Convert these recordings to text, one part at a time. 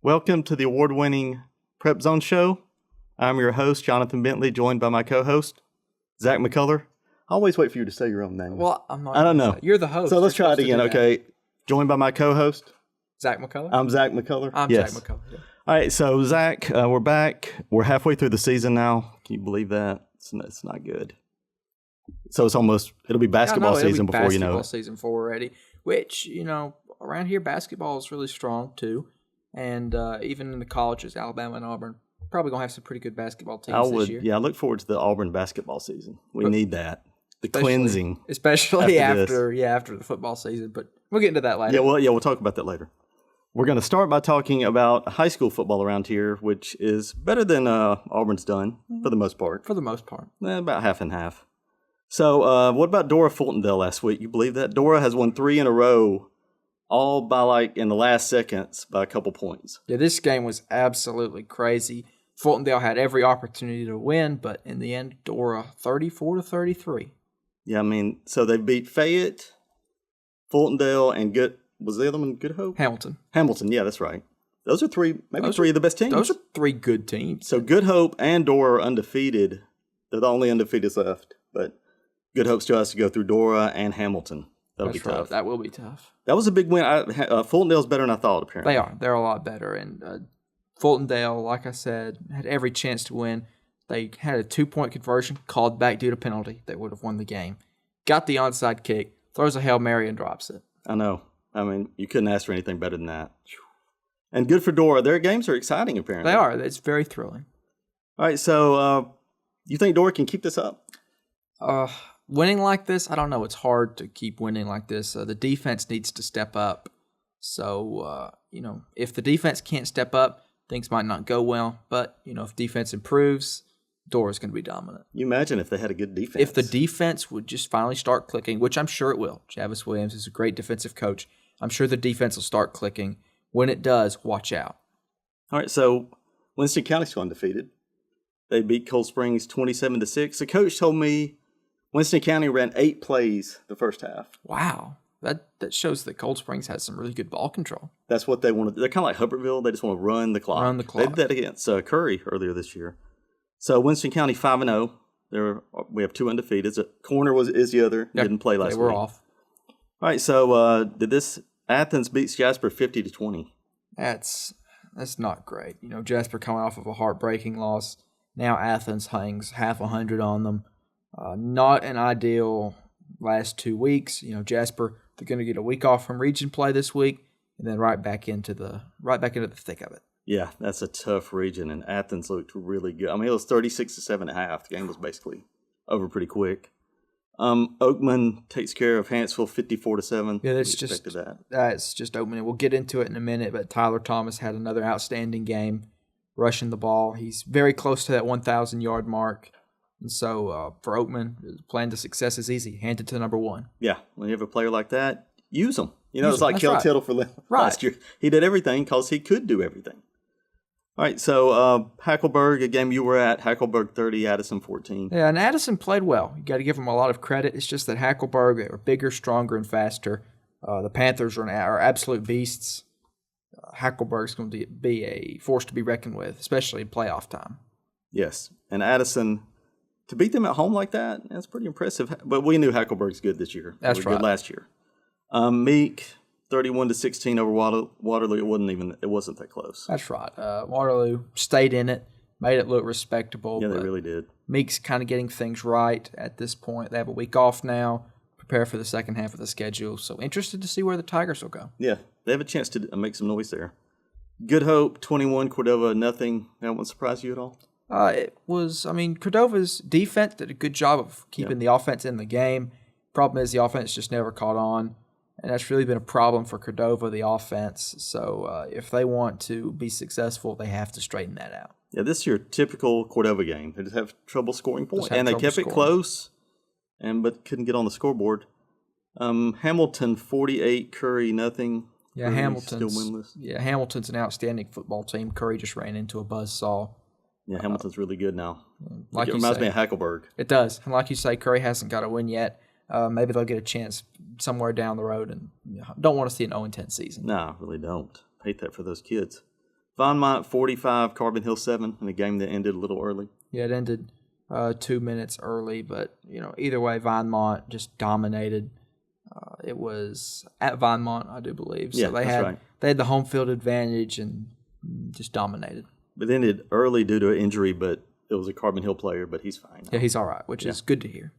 Welcome to the award-winning PrepZone Show. I'm your host, Johnathan Bentley, joined by my co-host, Zak McCullough. I always wait for you to say your own name. Well, I'm not. I don't know. You're the host. So let's try it again, okay? Joined by my co-host. Zak McCullough? I'm Zak McCullough. I'm yes. Zak McCullough. Yeah. All right, so Zak, we're back. We're halfway through the season now. Can you believe that? It's not good. So it'll be basketball season before you know it. Basketball season 4 already, which, around here, basketball is really strong too. And even in the colleges, Alabama and Auburn, probably going to have some pretty good basketball teams this year. Yeah, I look forward to the Auburn basketball season. We need that. The cleansing. Especially after the football season. But we'll get into that later. We'll talk about that later. We're going to start by talking about high school football around here, which is better than Auburn's done, for the most part. For the most part. About half and half. So what about Dora Fultondale last week? You believe that? Dora has won 3 in a row, all by in the last seconds by a couple points. Yeah, this game was absolutely crazy. Fultondale had every opportunity to win, but in the end, Dora 34-33. Yeah, so they beat Fayette, Fultondale, and was the other one Good Hope? Hamilton, yeah, that's right. Those are three of the best teams. Those are 3 good teams. So Good Hope and Dora are undefeated. They're the only undefeateds left, but Good Hope still has to go through Dora and Hamilton. That'll be tough. That will be tough. That was a big win. Fultondale's better than I thought, apparently. They are. They're a lot better. And Fultondale, like I said, had every chance to win. They had a 2-point conversion called back due to penalty. They would have won the game. Got the onside kick, throws a Hail Mary and drops it. I know. You couldn't ask for anything better than that. And good for Dora. Their games are exciting, apparently. They are. It's very thrilling. All right, so you think Dora can keep this up? Winning like this, I don't know. It's hard to keep winning like this. The defense needs to step up. So, if the defense can't step up, things might not go well. But, if defense improves, Dora's going to be dominant. You imagine if they had a good defense. If the defense would just finally start clicking, which I'm sure it will. Javis Williams is a great defensive coach. I'm sure the defense will start clicking. When it does, watch out. All right, so Winston County's undefeated. They beat Cold Springs 27-6. The coach told me Winston County ran 8 plays the first half. Wow. That shows that Cold Springs has some really good ball control. That's what they want to do. They're kind of like Hubbardville. They just want to run the clock. They did that against Curry earlier this year. So Winston County 5-0. We have 2 undefeated. Corner is the other. Didn't play last week. They were off. All right, so Athens beats Jasper 50-20. That's not great. Jasper coming off of a heartbreaking loss. Now Athens hangs half 100 on them. Not an ideal last 2 weeks. Jasper, they're going to get a week off from region play this week, and then right back into the thick of it. Yeah, that's a tough region, and Athens looked really good. It was 36-7 at half. The game was basically over pretty quick. Oakman takes care of Hanceville 54-7. Yeah, that's just Oakman. We'll get into it in a minute, but Tyler Thomas had another outstanding game rushing the ball. He's very close to that 1,000-yard mark. And so for Oakman, the plan to success is easy. Hand it to number 1. Yeah, when you have a player like that, use them. It's like Kel Tittle for last Right. year. He did everything because he could do everything. All right, so Hackleburg, a game you were at, Hackleburg 30, Addison 14. Yeah, and Addison played well. You got to give them a lot of credit. It's just that Hackleburg, they were bigger, stronger, and faster. The Panthers are absolute beasts. Hackleburg's going to be a force to be reckoned with, especially in playoff time. Yes, and Addison, to beat them at home like that, that's pretty impressive. But we knew Hackleburg's good this year. That's right. Good last year. Meek 31-16 over Waterloo. It wasn't that close. That's right. Waterloo stayed in it, made it look respectable. Yeah, they really did. Meek's kind of getting things right at this point. They have a week off now, prepare for the second half of the schedule. So interested to see where the Tigers will go. Yeah, they have a chance to make some noise there. Good Hope 21, Cordova nothing. That won't surprise you at all? It was, Cordova's defense did a good job of keeping the offense in the game. Problem is the offense just never caught on, and that's really been a problem for Cordova, the offense. So if they want to be successful, they have to straighten that out. Yeah, this is your typical Cordova game. They just have trouble scoring points, and they kept it close, but couldn't get on the scoreboard. Hamilton 48, Curry nothing. Yeah, Hamilton's still winless. Yeah, Hamilton's an outstanding football team. Curry just ran into a buzzsaw. Yeah, Hamilton's really good now. Like it reminds me of Hackleburg. It does. And like you say, Curry hasn't got a win yet. Maybe they'll get a chance somewhere down the road, and don't want to see an 0-10 season. No, I really don't. Hate that for those kids. Vinemont 45, Carbon Hill 7 in a game that ended a little early. Yeah, it ended 2 minutes early, but either way, Vinemont just dominated. It was at Vinemont, I do believe. So they had the home field advantage and just dominated. It ended early due to an injury, but it was a Carbon Hill player, but he's fine now. Yeah, he's all right, which is good to hear.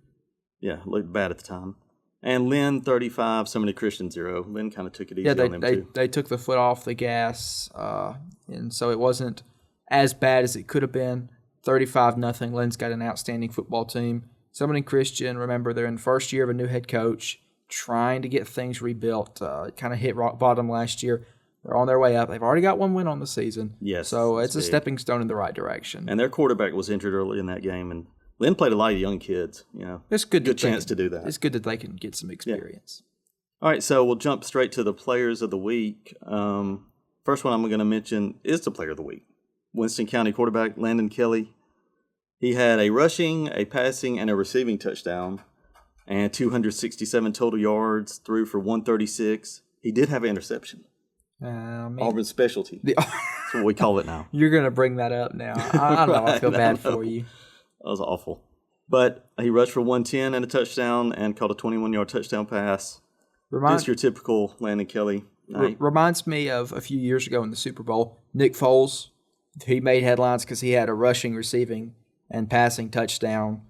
Yeah, looked bad at the time. And Lynn 35, Seminary Christian 0. Lynn kind of took it easy on them too. They took the foot off the gas, and so it wasn't as bad as it could have been. 35-0. Lynn's got an outstanding football team. Seminary Christian, remember, they're in the first year of a new head coach, trying to get things rebuilt. Kind of hit rock bottom last year. They're on their way up. They've already got 1 win on the season. Yes. So it's a stepping stone in the right direction. And their quarterback was injured early in that game, and Lynn played a lot of young kids. It's good chance to do that. It's good that they can get some experience. Yeah. All right, so we'll jump straight to the players of the week. First one I'm going to mention is the player of the week. Winston County quarterback Landon Kelly. He had a rushing, a passing, and a receiving touchdown, and 267 total yards, threw for 136. He did have an interception. Auburn specialty. That's what we call it now. You're going to bring that up now. I don't know. I feel bad for you. That was awful. But he rushed for 110 and a touchdown and caught a 21-yard touchdown pass. Just your typical Landon Kelly night. Reminds me of a few years ago in the Super Bowl. Nick Foles, he made headlines because he had a rushing, receiving, and passing touchdown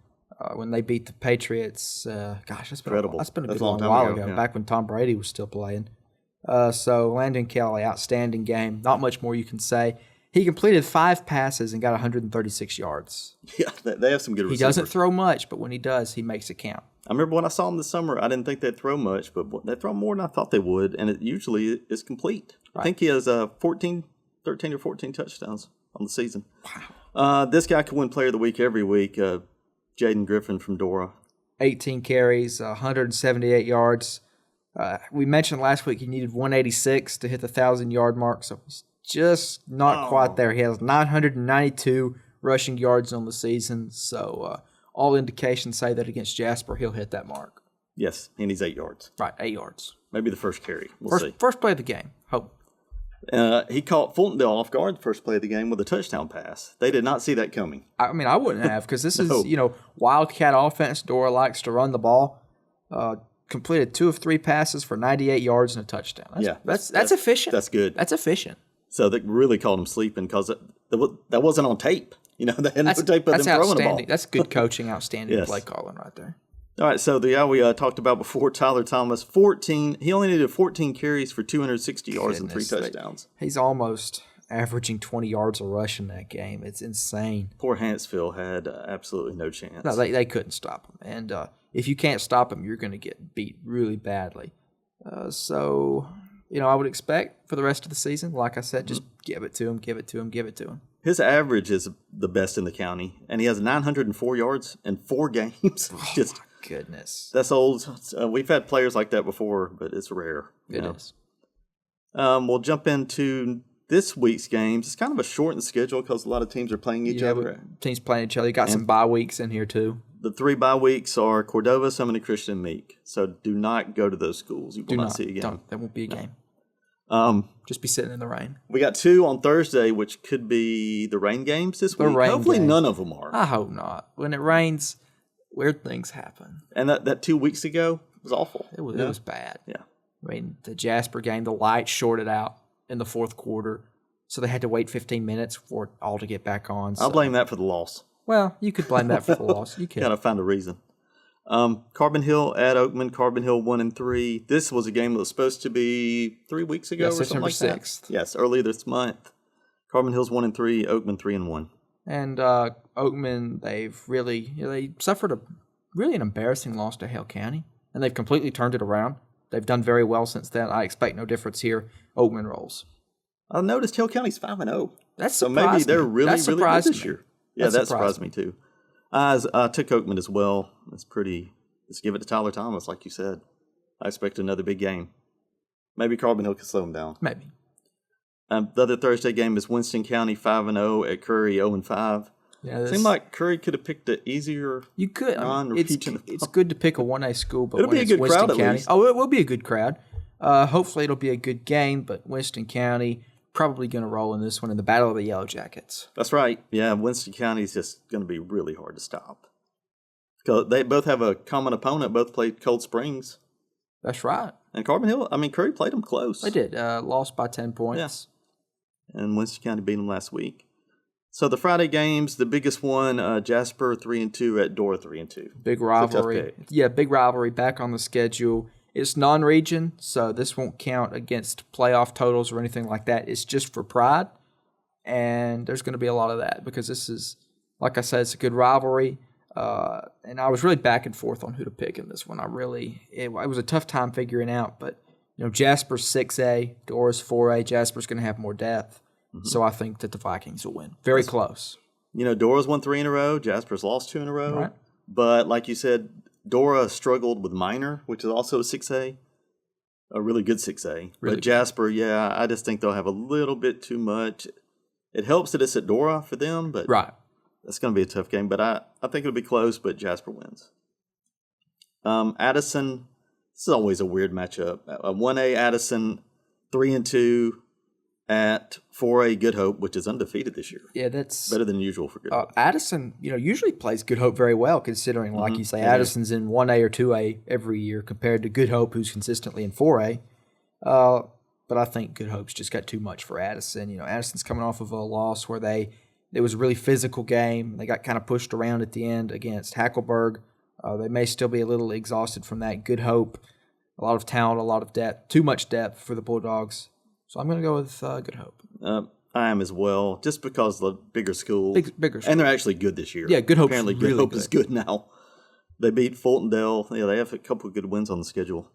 when they beat the Patriots. That's been incredible. That's been a good long while ago, back when Tom Brady was still playing. So Landon Kelly, outstanding game. Not much more you can say. He completed 5 passes and got 136 yards. Yeah, they have some good receivers. He doesn't throw much, but when he does, he makes it count. I remember when I saw him this summer, I didn't think they'd throw much, but they throw more than I thought they would, and it usually is complete. Right. I think he has 13 or 14 touchdowns on the season. Wow. This guy could win Player of the Week every week, Jaden Griffin from Dora. 18 carries, 178 yards. We mentioned last week he needed 186 to hit the 1,000-yard mark, so he's just not quite there. He has 992 rushing yards on the season, so all indications say that against Jasper he'll hit that mark. Yes, and he's 8 yards. Right, 8 yards. Maybe the first carry. We'll see. First play of the game. Hope. He caught Fultondale off guard the first play of the game with a touchdown pass. They did not see that coming. I mean, I wouldn't have, because this is, Wildcat offense. Dora likes to run the ball. Completed 2 of 3 passes for 98 yards and a touchdown. That's efficient. That's good. That's efficient. So they really caught him sleeping because that wasn't on tape. They had no tape of them throwing the ball. That's good coaching, outstanding play calling right there. All right, so the guy we talked about before, Tyler Thomas, he only needed 14 carries for 260 yards and 3 touchdowns. He's almost averaging 20 yards a rush in that game. It's insane. Poor Hanceville had absolutely no chance. No, they couldn't stop him. And if you can't stop him, you're going to get beat really badly. I would expect for the rest of the season, like I said, just give it to him, give it to him, give it to him. His average is the best in the county, and he has 904 yards in 4 games. My goodness. That's old. We've had players like that before, but it's rare. It is. We'll jump into this week's games. It's kind of a shortened schedule because a lot of teams are playing each other. Teams playing each other. You got some bye weeks in here, too. The 3 bye weeks are Cordova, Seminary Christian, and Meek. So do not go to those schools. You will not see a game. There won't be a game. Just be sitting in the rain. We got 2 on Thursday, which could be the rain games this week. Hopefully none of them are. I hope not. When it rains, weird things happen. And that 2 weeks ago was awful. It was bad. Yeah. I mean, the Jasper game, the lights shorted out in the 4th quarter, so they had to wait 15 minutes for it all to get back on. I'll blame that for the loss. Well, you could blame that for the loss. You could. Gotta find a reason. Carbon Hill at Oakman, Carbon Hill 1-3. This was a game that was supposed to be 3 weeks ago or something like that. 6th. Yes, earlier this month. Carbon Hill's 1-3, Oakman 3-1. And Oakman, they suffered an embarrassing loss to Hale County, and they've completely turned it around. They've done very well since then. I expect no difference here. Oakman rolls. I noticed Hale County's 5-0. That's so maybe they're really good this year. Yeah, that surprised me too. I took Oakman as well. Let's give it to Tyler Thomas, like you said. I expect another big game. Maybe Carbon Hill can slow him down. Maybe. The other Thursday game is Winston County 5-0 at Curry 0-5. Yeah, seemed like Curry could have picked an easier. You could. It's good to pick a 1A school, but it'll be a good Winston crowd County, at least. Oh, it will be a good crowd. Hopefully, it'll be a good game. But Winston County probably going to roll in this one in the Battle of the Yellow Jackets. That's right. Yeah, Winston County is just going to be really hard to stop. Because they both have a common opponent. Both played Cold Springs. That's right. And Carbon Hill, Curry played them close. They did. Lost by 10 points. Yeah. And Winston County beat them last week. So the Friday games, the biggest one, Jasper 3-2 at Dora 3-2. Big rivalry. Yeah, big rivalry back on the schedule. It's non-region, so this won't count against playoff totals or anything like that. It's just for pride, and there's going to be a lot of that because this is, like I said, it's a good rivalry. And I was really back and forth on who to pick in this one. It was a tough time figuring out, but Jasper's 6A, Dora's 4A. Jasper's going to have more depth, so I think that the Vikings will win. Very close. Dora's won 3 in a row. Jasper's lost 2 in a row. Right. But like you said, Dora struggled with Minor, which is also a 6A, a really good 6A. Really but Jasper, I just think they'll have a little bit too much. It helps that it's at Dora for them, but that's going to be a tough game. But I think it'll be close, but Jasper wins. Addison, this is always a weird matchup. 1A Addison, 3-2 at 4A Good Hope, which is undefeated this year. Yeah, that's better than usual for Good Hope. Addison, usually plays Good Hope very well, considering, like you say, Addison's in 1A or 2A every year compared to Good Hope, who's consistently in 4A. But I think Good Hope's just got too much for Addison. Addison's coming off of a loss where it was a really physical game. They got kind of pushed around at the end against Hackleburg. They may still be a little exhausted from that. Good Hope, a lot of talent, a lot of depth, too much depth for the Bulldogs. So I'm going to go with Good Hope. I am as well, just because the bigger school. Bigger school. And they're actually good this year. Yeah, Good Hope's apparently really Good Hope good. is good now. They beat Fultondale. Yeah, they have a couple of good wins on the schedule.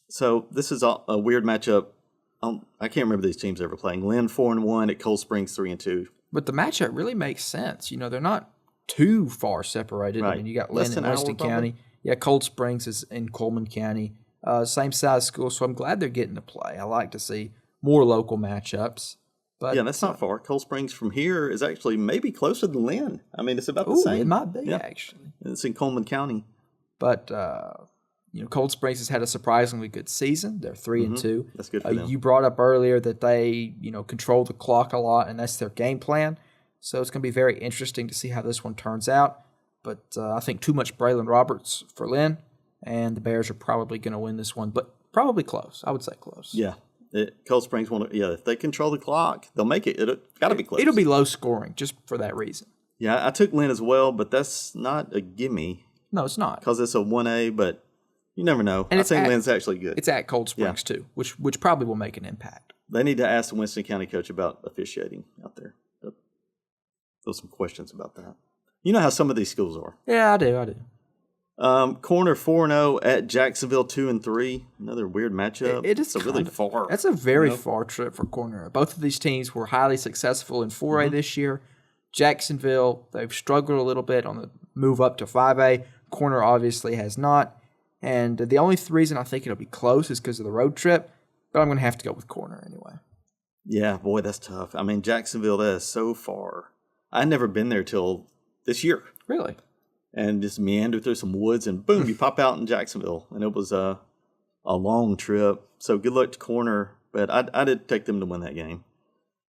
So this is a weird matchup. I can't remember these teams ever playing. Lynn 4-1 at Cold Springs 3-2. But the matchup really makes sense. They're not too far separated. Right. You got Lynn in Winston County. Yeah, Cold Springs is in Coleman County. Same size school, so I'm glad they're getting to play. I like to see more local matchups. But yeah, that's not far. Cold Springs from here is actually maybe closer than Lynn. It's about the same. It might be, actually. It's in Coleman County. But, Cold Springs has had a surprisingly good season. They're 3-2. That's good for them. You brought up earlier that they, control the clock a lot, and that's their game plan. So it's going to be very interesting to see how this one turns out. But I think too much Braylon Roberts for Lynn, and the Bears are probably going to win this one, but probably close. I would say close. Yeah. Cold Springs if they control the clock, they'll make it. It'll got to be close. It'll be low scoring just for that reason. Yeah, I took Lynn as well, but that's not a gimme. No, it's not. Because it's a 1A, but you never know. And I think Lynn's actually good. It's at Cold Springs, too, which probably will make an impact. They need to ask the Winston County coach about officiating out there. There's some questions about that. You know how some of these schools are. Yeah, I do. Corner 4-0 at Jacksonville 2-3. Another weird matchup. It's really far. That's a very far trip for Corner. Both of these teams were highly successful in 4A this year. Jacksonville, they've struggled a little bit on the move up to 5A. Corner obviously has not. And the only reason I think it'll be close is because of the road trip. But I'm going to have to go with Corner anyway. Yeah, boy, that's tough. Jacksonville, that is so far. I'd never been there till this year. Really? And just meander through some woods, and boom, you pop out in Jacksonville. And it was a long trip. So good luck to Corner, but I did take them to win that game.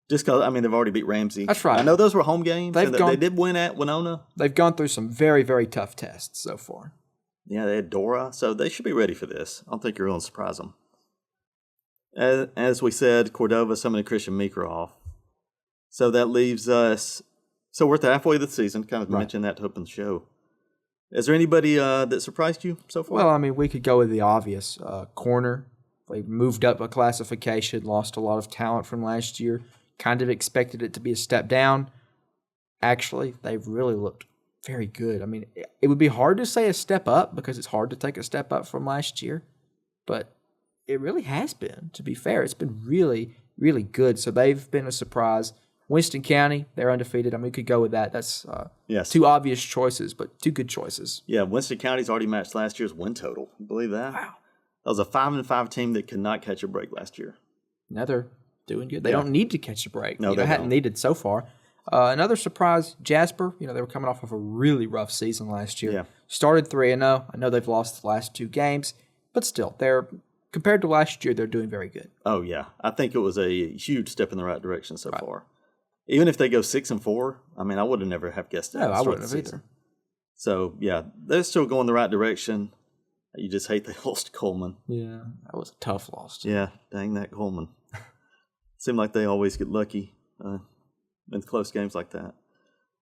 Just because, they've already beat Ramsey. That's right. I know those were home games. They did win at Winona. They've gone through some very, very tough tests so far. Yeah, they had Dora, so they should be ready for this. I don't think you're going to surprise them. As we said, Cordova summoned Christian Meeker off. So that leaves us. So we're at the halfway of the season. Kind of mentioned that to open the show. Is there anybody that surprised you so far? Well, we could go with the obvious. Corner. They moved up a classification, lost a lot of talent from last year. Kind of expected it to be a step down. Actually, they've really looked very good. It would be hard to say a step up because it's hard to take a step up from last year. But it really has been, to be fair. It's been really, really good. So they've been a surprise. Winston County, they're undefeated. We could go with that. That's two obvious choices, but two good choices. Yeah, Winston County's already matched last year's win total. You believe that? Wow. That was a 5-5 team that could not catch a break last year. Now they're doing good. They don't need to catch a break. No, they hadn't needed so far. Another surprise, Jasper. They were coming off of a really rough season last year. Yeah. Started 3-0. I know they've lost the last 2 games, but still, they're compared to last year, they're doing very good. Oh, yeah. I think it was a huge step in the right direction so far. Even if they go 6-4, I mean, I would have never have guessed that. No, I wouldn't have either. So, yeah, they're still going the right direction. You just hate they lost to Coleman. Yeah, that was a tough loss. Yeah, dang that Coleman. Seemed like they always get lucky in close games like that.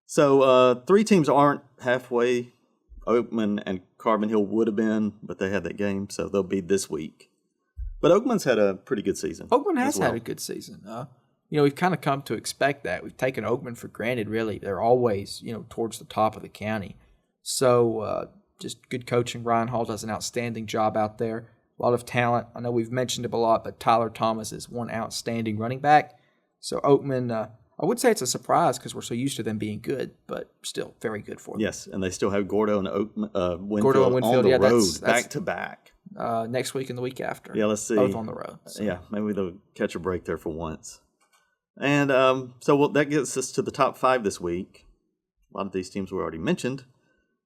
So, 3 teams aren't halfway. Oakman and Carbon Hill would have been, but they had that game, so they'll be this week. But Oakman's had a pretty good season. Oakman has had a good season. We've kind of come to expect that. We've taken Oakman for granted, really. They're always, towards the top of the county. So, just good coaching. Ryan Hall does an outstanding job out there. A lot of talent. I know we've mentioned him a lot, but Tyler Thomas is one outstanding running back. So, Oakman, I would say it's a surprise because we're so used to them being good, but still very good for them. Yes, and they still have Gordo and Winfield on the road, back to back. Next week and the week after. Yeah, let's see. Both on the road. So. Yeah, maybe they'll catch a break there for once. And so that gets us to the top 5 this week. A lot of these teams we already mentioned.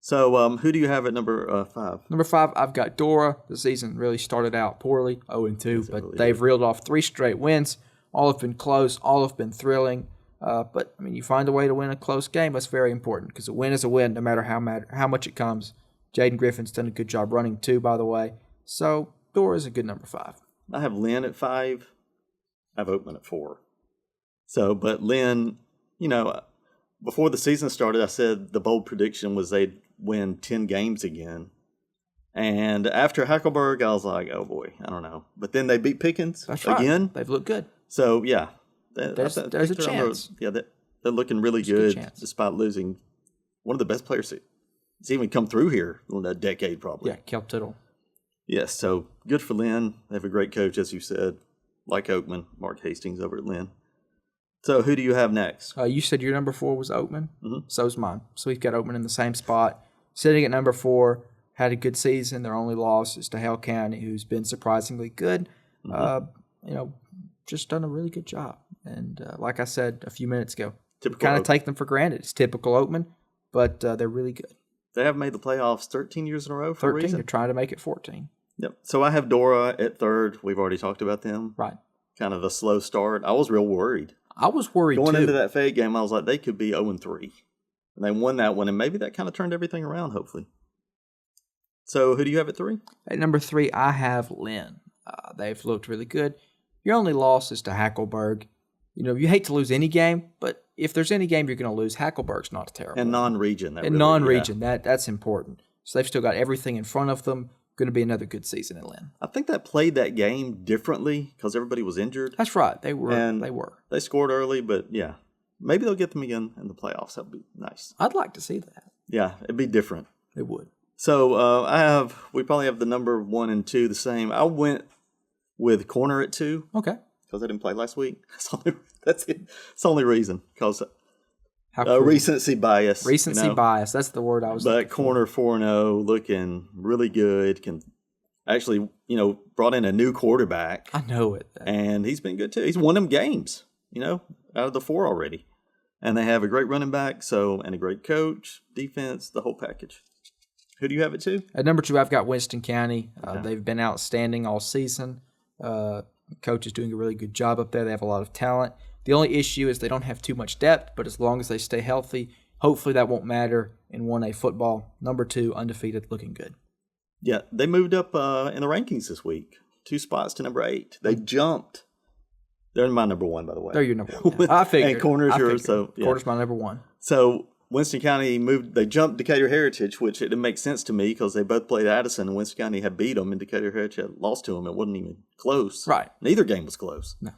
So who do you have at number 5? Number 5, I've got Dora. The season really started out poorly, 0-2, but they've reeled off 3 straight wins. All have been close. All have been thrilling. But, you find a way to win a close game. That's very important because a win is a win no matter how much it comes. Jaden Griffin's done a good job running, too, by the way. So, Dora is a good number 5. I have Lynn at 5. I have Oakman at 4. So, but Lynn, before the season started, I said the bold prediction was they'd win 10 games again. And after Hackleburg, I was like, oh, boy, I don't know. But then they beat Pickens again. They've looked good. So, yeah. There's a chance. They're looking really good despite losing one of the best players that's even come through here in a decade probably. Yeah, Kel Tittle. Yes, so good for Lynn. They have a great coach, as you said, like Oakman, Mark Hastings over at Lynn. So who do you have next? You said your number 4 was Oakman. Mm-hmm. So's mine. So we've got Oakman in the same spot. Sitting at number 4, had a good season. Their only loss is to Hale County, who's been surprisingly good. Mm-hmm. Just done a really good job. And like I said a few minutes ago, kind of take them for granted. It's typical Oakman, but they're really good. They have made the playoffs 13 years in a row for a reason. They're trying to make it 14. Yep. So I have Dora at 3rd. We've already talked about them. Right. Kind of a slow start. I was real worried. I was worried Going into that Fayette game, I was like, they could be 0-3. And they won that one, and maybe that kind of turned everything around, hopefully. So who do you have at 3? At number 3, I have Lynn. They've looked really good. Your only loss is to Hackleburg. You hate to lose any game, but if there's any game you're going to lose, Hackleburg's not terrible. And non-region. That's important. So they've still got everything in front of them. Going to be another good season in Lynn. I think that played that game differently because everybody was injured. That's right. They were. They scored early, but yeah. Maybe they'll get them again in the playoffs. That would be nice. I'd like to see that. Yeah, it'd be different. It would. So we probably have the number 1 and 2 the same. I went with Corner at 2. Okay. Because I didn't play last week. That's it. It's the only reason. Because cool. Recency bias. Bias. That's the word I was looking for. But Corner 4-0, looking really good. Can actually, brought in a new quarterback. I know it. And he's been good too. He's won them games, out of the 4 already. And they have a great running back, and a great coach, defense, the whole package. Who do you have at 2? At number 2, I've got Winston County. They've been outstanding all season. Coach is doing a really good job up there. They have a lot of talent. The only issue is they don't have too much depth, but as long as they stay healthy, hopefully that won't matter in 1A football. Number 2, undefeated, looking good. Yeah, they moved up in the rankings this week. 2 spots to number 8. They jumped. They're my number 1, by the way. They're your number 1. Yeah. I figured. And Corner's yours. So yeah. Corner's my number 1. So Winston County they jumped Decatur Heritage, which it didn't make sense to me because they both played Addison, and Winston County had beat them, and Decatur Heritage had lost to them. It wasn't even close. Right. Neither game was close. No.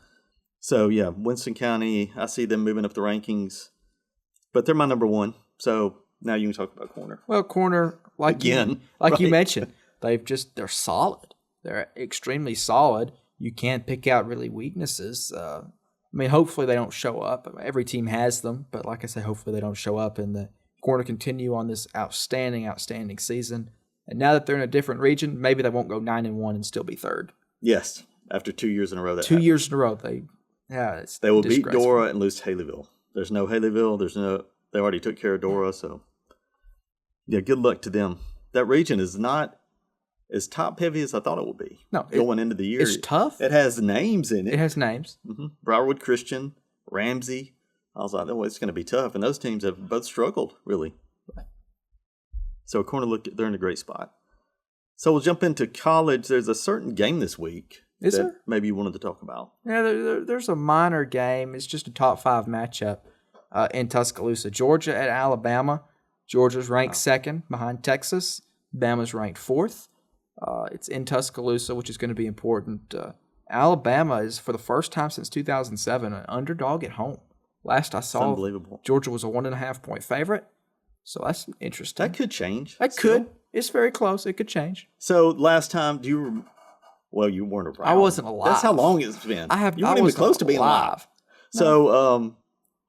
So, yeah, Winston County, I see them moving up the rankings, but they're my number 1. So now you can talk about Corner. Well, Corner, you mentioned, they're solid. They're extremely solid. You can't pick out really weaknesses. Hopefully they don't show up. Every team has them, but like I say, hopefully they don't show up and the Corner continue on this outstanding season. And now that they're in a different region, maybe they won't go 9-1 and still be 3rd. Yes, after 2 years in a row. Years in a row, they will beat Dora and lose to Haleyville. There's no Haleyville. They already took care of Dora, so yeah, good luck to them. That region is not as top heavy as I thought it would be. No, going into the year, it's tough. It has names in it. It has names. Briarwood Christian, Ramsey. I was like, oh, it's going to be tough, and those teams have both struggled really. So according to look, they're in a great spot. So we'll jump into college. There's a certain game this week. Is there? Maybe you wanted to talk about. Yeah, there's a minor game. It's just a top 5 matchup in Tuscaloosa. Georgia at Alabama. Georgia's ranked second behind Texas. Bama's ranked 4th. It's in Tuscaloosa, which is going to be important. Alabama is, for the first time since 2007, an underdog at home. Last I saw, unbelievable. Georgia was a 1.5-point favorite. So that's interesting. That could change. That could. It's very close. It could change. So last time, well, you weren't around. I wasn't alive. That's how long it's been. You weren't even close to being alive. No. So,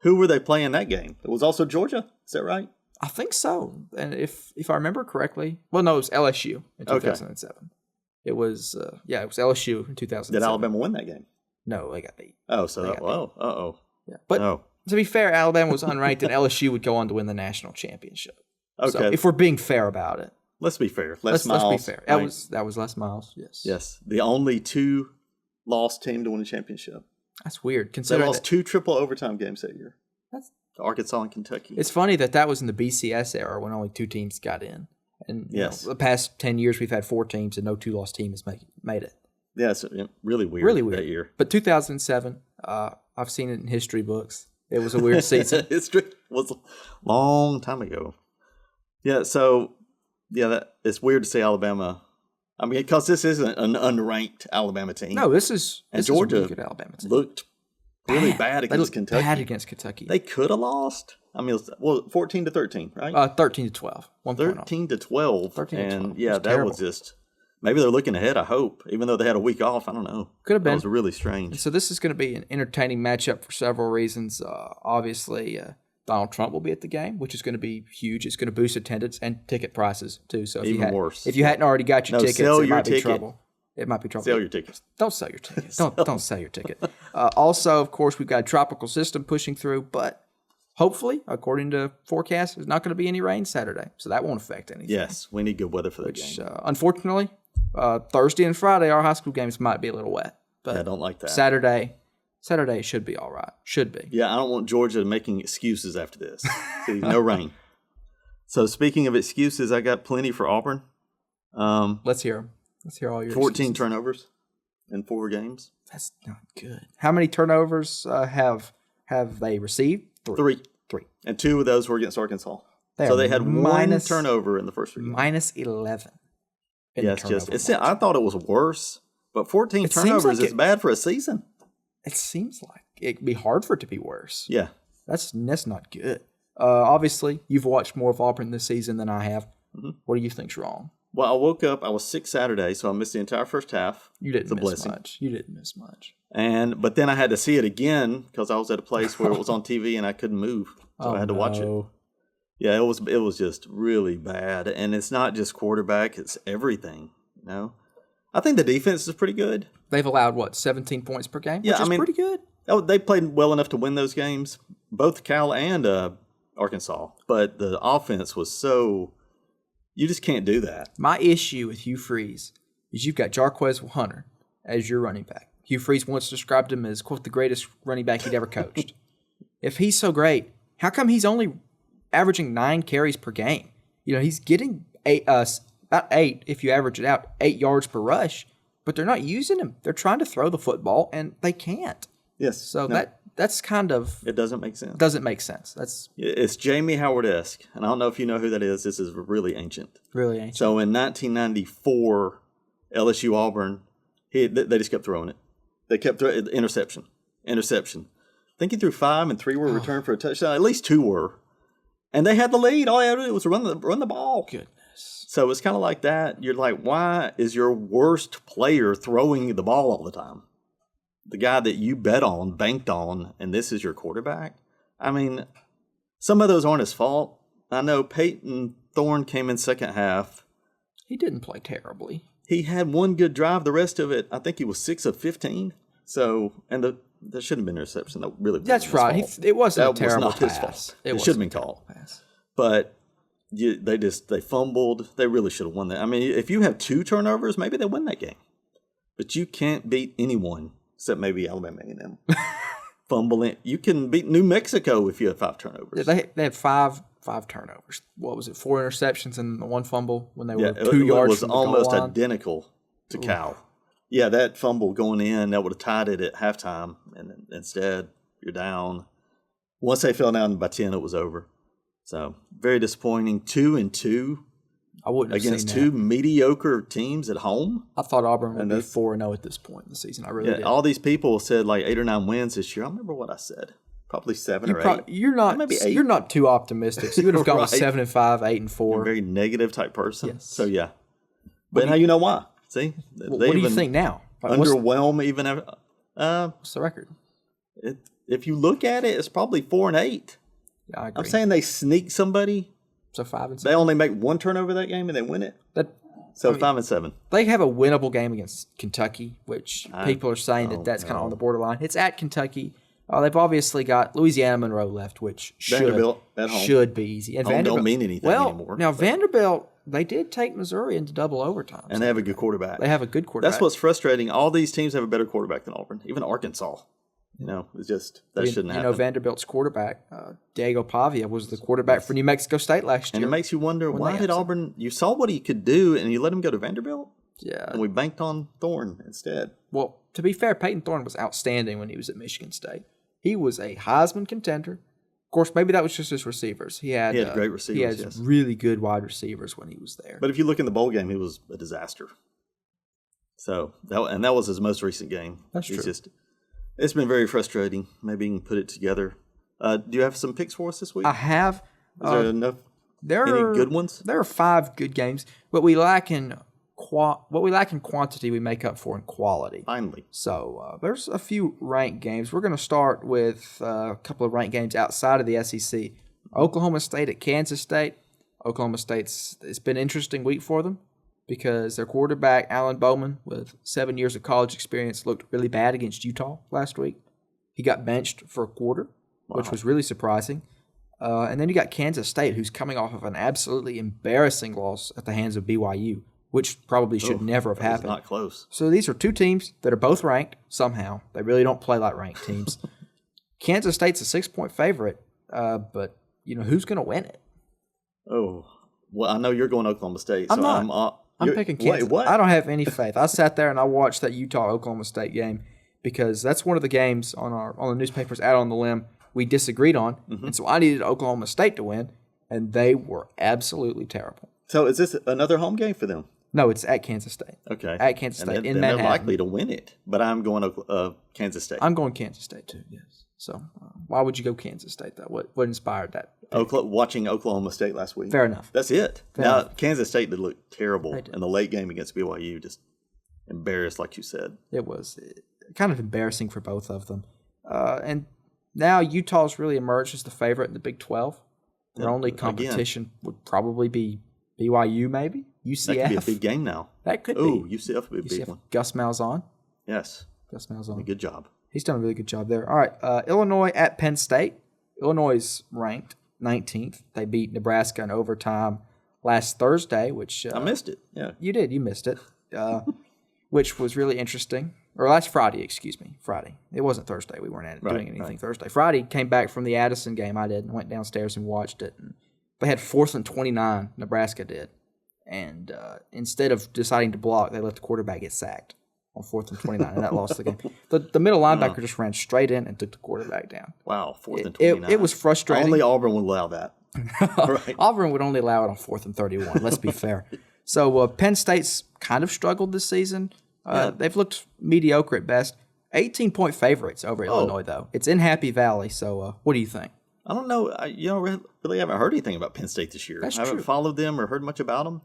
who were they playing that game? It was also Georgia. Is that right? I think so. And if I remember correctly, well, no, it was LSU in 2007. Okay. It was, it was LSU in 2007. Did Alabama win that game? No, they got beat. Oh, so Yeah, but to be fair, Alabama was unranked, and LSU would go on to win the national championship. Okay, so if we're being fair about it, let's be fair. Let's be fair. Right? That was Les Miles. Yes. The only 2-loss team to win a championship. That's weird. They lost 2 triple overtime games that year. That's Arkansas and Kentucky. It's funny that was in the BCS era when only 2 teams got in. And the past 10 years, we've had 4 teams, and no 2-loss team has made it. Yeah, it's really weird that year. But 2007, I've seen it in history books. It was a weird season. History was a long time ago. Yeah, so, it's weird to see Alabama. I mean, because this isn't an unranked Alabama team. No, this is Georgia a really good Alabama team. Looked really bad against Kentucky. Bad against Kentucky. They could have lost. I mean, 14-13, right? 13-12. 13-12. 13-12. And that was just. Maybe they're looking ahead, I hope, even though they had a week off. I don't know. Could have been. That was really strange. So this is going to be an entertaining matchup for several reasons. Obviously, Donald Trump will be at the game, which is going to be huge. It's going to boost attendance and ticket prices, too. So worse. If you hadn't already got your tickets, it might be trouble. It might be trouble. Sell your tickets. Don't sell your ticket. Don't sell your ticket. Also, of course, we've got a tropical system pushing through, but hopefully, according to forecasts, there's not going to be any rain Saturday, so that won't affect anything. Yes, we need good weather for that game. Unfortunately, Thursday and Friday, our high school games might be a little wet. But I don't like that. Saturday should be all right. Should be. Yeah, I don't want Georgia making excuses after this. See, no rain. So speaking of excuses, I got plenty for Auburn. Let's hear them. Let's hear all your 14 excuses. Turnovers in 4 games. That's not good. How many turnovers have they received? 3. And 2 of those were against Arkansas. So they had 1 turnover in the first 3 games. Minus 11. I thought it was worse, but 14 turnovers is bad for a season. It seems like it'd be hard for it to be worse. Yeah. That's not good. Obviously, you've watched more of Auburn this season than I have. Mm-hmm. What do you think's wrong? Well, I woke up. I was sick Saturday, so I missed the entire first half. You didn't miss much. You didn't miss much. But then I had to see it again because I was at a place where it was on TV and I couldn't move, so I had to watch it. Yeah, it was just really bad, and it's not just quarterback; it's everything. I think the defense is pretty good. They've allowed 17 points per game, which is pretty good. Oh, they played well enough to win those games, both Cal and Arkansas. But the offense was so. You just can't do that. My issue with Hugh Freeze is you've got Jarquez Hunter as your running back. Hugh Freeze once described him as, quote, the greatest running back he'd ever coached. If he's so great, how come he's only averaging 9 carries per game? He's getting about 8, if you average it out, 8 yards per rush, but they're not using him. They're trying to throw the football, and they can't. Yes. So that's kind of... It doesn't make sense. Doesn't make sense. It's Jamie Howard-esque, and I don't know if you know who that is. This is really ancient. Really ancient. So in 1994, LSU Auburn, they just kept throwing it. They kept throwing interception. I think he threw 5 and 3 were returned for a touchdown. At least 2 were. And they had the lead. All they had to do was run the ball. Goodness. So it's kind of like that. You're like, why is your worst player throwing the ball all the time? The guy that you bet on, banked on, and this is your quarterback? I mean, some of those aren't his fault. I know Peyton Thorne came in second half. He didn't play terribly. He had 1 good drive. The rest of it, I think he was 6 of 15. So, and there shouldn't have been an interception. That really wasn't That's his right. fault. It wasn't a terrible was not pass. his fault. It should have been called. Pass. But They fumbled. They really should have won that. I mean, if you have 2 turnovers, maybe they win that game. But you can't beat anyone except maybe Alabama A&M. Fumbling. You can beat New Mexico if you have 5 turnovers. They had five turnovers. What was it? 4 interceptions and the 1 fumble when they were 2 yards from the goal line. It was almost identical to Cal. Yeah, that fumble going in, that would have tied it at halftime, and instead you're down. Once they fell down by 10, it was over. So very disappointing. 2-2. I wouldn't have against seen 2 mediocre teams at home. I thought Auburn would be 4-0 at this point in the season. I really did. All these people said like 8 or 9 wins this year. I remember what I said. Probably 7 or 8. You're not. Maybe 8. You're not too optimistic. So you would have gone Right. 7-5, 8-4. You're a very negative type person. Yes. So yeah. But now you know why. See, what do you think now? Underwhelm even. What's the record? If you look at it, it's probably 4-8. Yeah, I agree. I'm saying they sneak somebody. So 5-7. They only make 1 turnover that game and they win it. 5-7. They have a winnable game against Kentucky, which people are saying that's kind of on the borderline. It's at Kentucky. They've obviously got Louisiana Monroe left, which Vanderbilt at home should be easy. And Vanderbilt don't mean anything anymore. Now Vanderbilt, they did take Missouri into double overtime, and they have a good quarterback. They have a good quarterback. That's what's frustrating. All these teams have a better quarterback than Auburn, even Arkansas. It's just shouldn't happen. Vanderbilt's quarterback, Diego Pavia, was the quarterback for New Mexico State last year. And it makes you wonder, why did Auburn, you saw what he could do, and you let him go to Vanderbilt? Yeah. And we banked on Thorne instead. Well, to be fair, Peyton Thorne was outstanding when he was at Michigan State. He was a Heisman contender. Of course, maybe that was just his receivers. He had great receivers, He had really good wide receivers when he was there. But if you look in the bowl game, he was a disaster. So, that was his most recent game. That's true. It's been very frustrating. Maybe you can put it together. Do you have some picks for us this week? I have. Is there enough? Any good ones? There are 5 good games. What we lack in quantity, we make up for in quality. Finally. So there's a few ranked games. We're going to start with a couple of ranked games outside of the SEC. Oklahoma State at Kansas State. Oklahoma State's, it's been an interesting week for them because their quarterback, Alan Bowman, with 7 years of college experience, looked really bad against Utah last week. He got benched for a quarter, which was really surprising. And then you got Kansas State, who's coming off of an absolutely embarrassing loss at the hands of BYU, which probably should never have happened. Not close. So these are 2 teams that are both ranked somehow. They really don't play like ranked teams. Kansas State's a 6-point favorite, but who's going to win it? Oh, well, I know you're going Oklahoma State. I'm not. I'm picking Kansas. Wait, what? I don't have any faith. I sat there and I watched that Utah-Oklahoma State game because that's one of the games on the newspapers out on the limb we disagreed on, and so I needed Oklahoma State to win, and they were absolutely terrible. So is this another home game for them? No, it's at Kansas State. Okay. At Kansas State in Manhattan. They're likely to win it, but I'm going Kansas State. I'm going Kansas State too, yes. So why would you go Kansas State, though? What inspired that? Watching Oklahoma State last week. Fair enough. That's it. Fair now, enough. Kansas State did look terrible in the late game against BYU, just embarrassed, like you said. It was kind of embarrassing for both of them. And now Utah's really emerged as the favorite in the Big 12. Their only competition would probably be BYU, maybe? UCF. That could be a big game now. That could be. be. UCF would be a big one. Gus Malzahn. Yes. Gus Malzahn. Good job. He's done a really good job there. All right, Illinois at Penn State. Illinois is ranked 19th. They beat Nebraska in overtime last Thursday, which... I missed it, yeah. You did. You missed it, which was really interesting. Or last Friday, excuse me. Friday. It wasn't Thursday. We weren't doing anything Thursday. Friday, came back from the Addison game. I did and went downstairs and watched it. And they had 4th and 29, Nebraska did. And instead of deciding to block, they let the quarterback get sacked on 4th and 29, and that lost the game. The middle linebacker just ran straight in and took the quarterback down. Wow, 4th and 29. It was frustrating. Only Auburn would allow that. Right. Auburn would only allow it on 4th and 31, let's be fair. So Penn State's kind of struggled this season. They've looked mediocre at best. 18-point favorites over Illinois, though. It's in Happy Valley, so what do you think? I don't know. Really haven't heard anything about Penn State this year. That's I haven't true. followed them or heard much about them,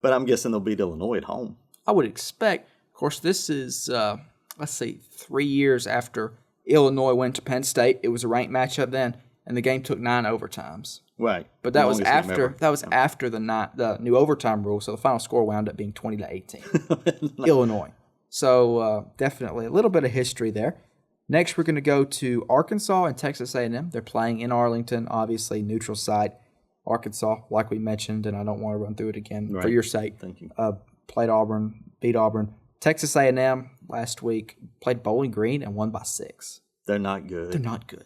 but I'm guessing they'll beat Illinois at home. I would expect. Of course, this is, 3 years after Illinois went to Penn State. It was a ranked matchup then, and the game took 9 overtimes. Right. But that was after the new overtime rule, so the final score wound up being 20-18. Illinois. So definitely a little bit of history there. Next, we're going to go to Arkansas and Texas A&M. They're playing in Arlington, obviously neutral site. Arkansas, like we mentioned, and I don't want to run through it again for Right. your sake. Thank you. Played Auburn, beat Auburn. Texas A&M last week played Bowling Green and won by 6. They're not good. They're not good.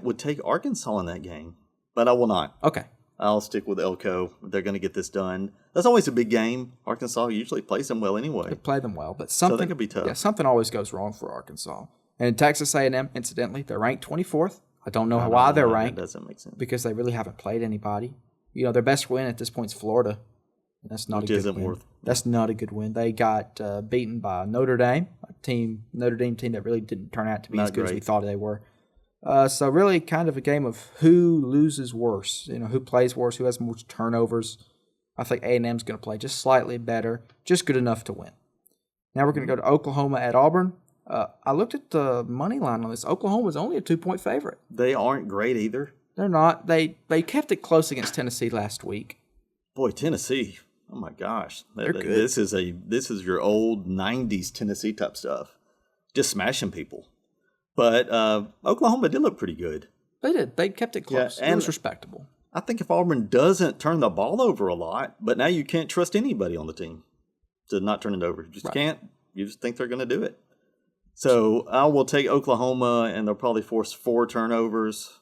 Would take Arkansas in that game, but I will not. Okay. I'll stick with Elko. They're going to get this done. That's always a big game. Arkansas usually plays them well anyway. They play them well, but So something that could be tough. Yeah, something always goes wrong for Arkansas. And Texas A&M, incidentally, they're ranked 24th. I don't know why they're ranked That doesn't make sense. because they really haven't played anybody. Their best win at this point is Florida. And that's not Which a good isn't win. worth. That's not a good win. They got beaten by Notre Dame, Notre Dame team that really didn't turn out to be Not as good as we great. thought they were. So really kind of a game of who loses worse, who plays worse, who has more turnovers. I think A&M's going to play just slightly better, just good enough to win. Now we're going to go to Oklahoma at Auburn. I looked at the money line on this. Oklahoma's only a 2-point favorite. They aren't great either. They're not. They kept it close against Tennessee last week. Boy, Tennessee. Oh my gosh. They're good. This is your old 90s Tennessee type stuff. Just smashing people. But Oklahoma did look pretty good. They did. They kept it close. Yeah, It was and- respectable. I think if Auburn doesn't turn the ball over a lot, but now you can't trust anybody on the team to not turn it over. You just can't. You just think they're going to do it. So I will take Oklahoma, and they'll probably force 4 turnovers,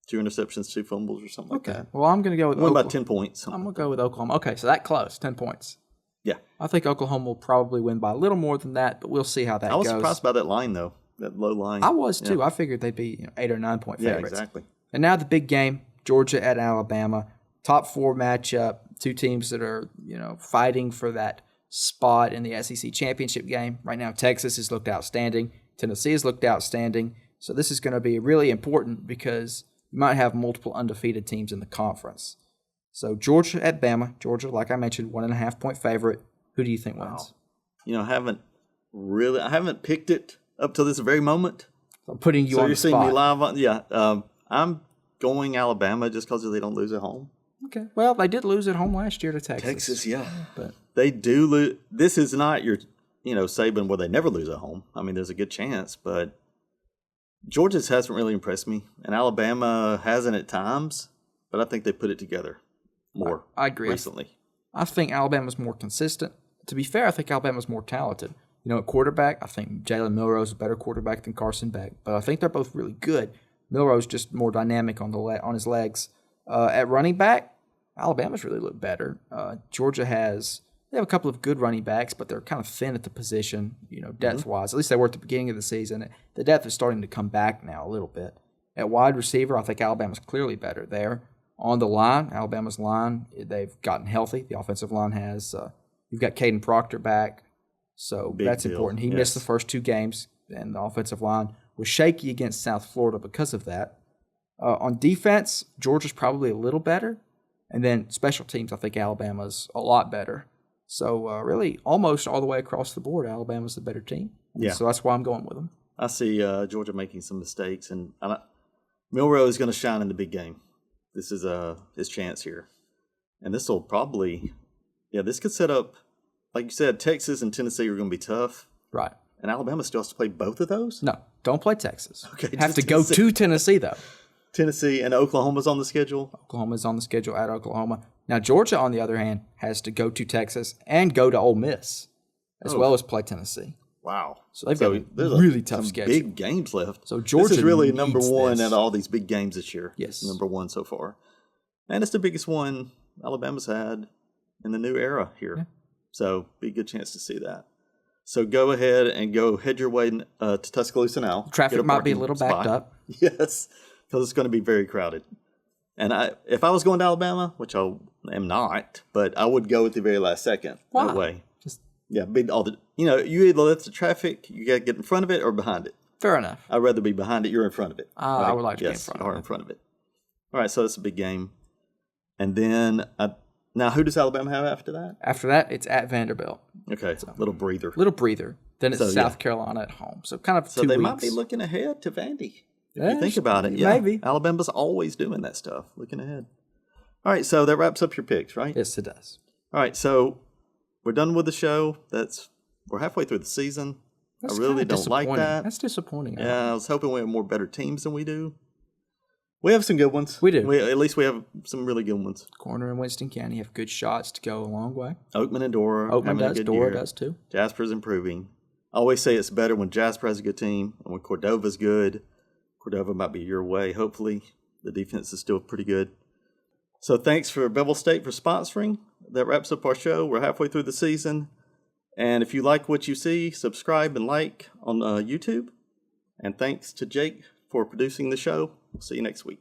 2 interceptions, 2 fumbles, or something like that. Well, I'm going to go with Win by Oklahoma. 10 points. I'm going to go with Oklahoma. Okay, so that close, 10 points. Yeah. I think Oklahoma will probably win by a little more than that, but we'll see how that I was goes. surprised by that line, though, that low line. I was too. I figured they'd be 8 or 9 point Yeah, favorites. exactly. And now the big game, Georgia at Alabama, top 4 matchup, 2 teams that are fighting for that spot in the SEC championship game. Right now, Texas has looked outstanding. Tennessee has looked outstanding. So this is going to be really important because you might have multiple undefeated teams in the conference. So Georgia at Bama. Georgia, like I mentioned, 1.5 point favorite. Who do you think wins? I haven't picked it up to this very moment. I'm putting you So on you're the seeing spot. me live on, yeah. I'm going Alabama just because they don't lose at home. Okay. Well, they did lose at home last year to Texas. Texas, yeah. But They do lose. This is not your, Saban where they never lose at home. I mean, there's a good chance, but Georgia's hasn't really impressed me, and Alabama hasn't at times, but I think they put it together more I agree. recently. I think Alabama's more consistent. To be fair, I think Alabama's more talented. At quarterback, I think Jalen Milroe's a better quarterback than Carson Beck, but I think they're both really good. Milroe's just more dynamic on his legs. At running back, Alabama's really looked better. Georgia they have a couple of good running backs, but they're kind of thin at the position, depth-wise. At least they were at the beginning of the season. The depth is starting to come back now a little bit. At wide receiver, I think Alabama's clearly better there. On the line, Alabama's line, they've gotten healthy. The offensive line has. You've got Caden Proctor back, so Big that's deal. important. He Yes. missed the first 2 games, and the offensive line was shaky against South Florida because of that. On defense, Georgia's probably a little better. And then special teams, I think Alabama's a lot better. So really, almost all the way across the board, Alabama's the better team. Yeah. So that's why I'm going with them. I see Georgia making some mistakes, and Milroe is going to shine in the big game. This is his chance here. And this will probably, this could set up, like you said, Texas and Tennessee are going to be tough. Right. And Alabama still has to play both of those? No, don't play Texas. Okay, Have just to go Tennessee. to Tennessee, though. Tennessee and Oklahoma's on the schedule. Oklahoma's on the schedule at Oklahoma. Now, Georgia, on the other hand, has to go to Texas and go to Ole Miss, as well as play Tennessee. Wow. So they've got a there's really tough some schedule. big games left. So Georgia this is really needs number one this. out of all these big games this year. Yes. Number one so far. And it's the biggest one Alabama's had in the new era here. Yeah. So be a good chance to see that. So go ahead and head your way to Tuscaloosa now. Traffic Get might be a parking little spot. backed up. Yes, because it's going to be very crowded. And if I was going to Alabama, which I am not, but I would go at the very last second. Why? That way. Just Yeah, all the you either let the traffic, you got to get in front of it or behind it. fair enough. I'd rather be behind it. You're in front of it. I would like to be in yes, front you of are it. in front of it. All right, so that's a big game. And then now, who does Alabama have after that? After that, it's at Vanderbilt. Okay, little breather. Little breather. Then it's So, South Carolina at home. So kind of So 2 they weeks. might be looking ahead to Vandy. If Yeah, you think about it, maybe. Alabama's always doing that stuff, looking ahead. All right, so that wraps up your picks, right? Yes, it does. All right, so we're done with the show. We're halfway through the season. That's I really kinda don't like disappointing. that. That's disappointing. Yeah, I was hoping we had more better teams than we do. We have some good ones. We do. At least we have some really good ones. Corner in Winston County have good shots to go a long way. Oakman and Dora. Oakman does. Dora does too. Jasper's improving. I always say it's better when Jasper has a good team and when Cordova's good. Cordova might be your way. Hopefully, the defense is still pretty good. So thanks for Bevill State for sponsoring. That wraps up our show. We're halfway through the season. And if you like what you see, subscribe and like on YouTube. And thanks to Jake for producing the show. We'll see you next week.